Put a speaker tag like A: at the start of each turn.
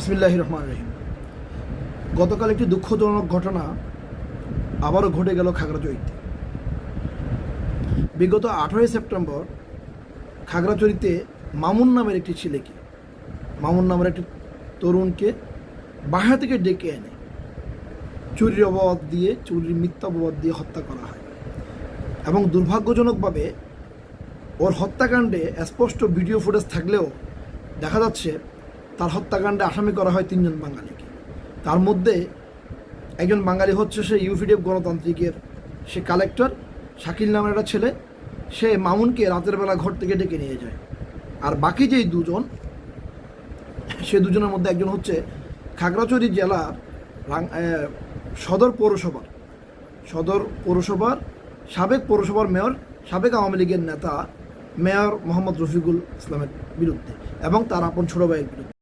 A: বিসমিল্লাহির রহমানির রহিম। গতকাল একটি দুঃখজনক ঘটনা আবারও ঘটে গেল খাগড়াছড়িতে। বিগত 18 সেপ্টেম্বর খাগড়াছড়িতে মামুন নামের একটি ছেলেকে, মামুন নামের একটি তরুণকে বাসা থেকে ডেকে এনে চুরির মিথ্যা অপবাদ দিয়ে হত্যা করা হয়। এবং দুর্ভাগ্যজনকভাবে ওর হত্যাকাণ্ডে স্পষ্ট ভিডিও ফুটেজ থাকলেও দেখা যাচ্ছে তার হত্যাকাণ্ডে আসামি করা হয় 3 জন বাঙালিকে। তার মধ্যে একজন বাঙালি হচ্ছে সে ইউপিডিএফ গণতান্ত্রিকের সে কালেক্টর শাকিল নামের একটা ছেলে। সে মামুনকে রাতের বেলা ঘর থেকে ডেকে নিয়ে যায়। আর বাকি যেই দুজন, সে দুজনের মধ্যে একজন হচ্ছে খাগড়াছড়ি জেলার সদর পৌরসভার সাবেক পৌরসভার মেয়র, সাবেক আওয়ামী লীগের নেতা মেয়র মোহাম্মদ রফিকুল ইসলামের বিরুদ্ধে এবং তার আপন ছোট ভাইয়ের বিরুদ্ধে।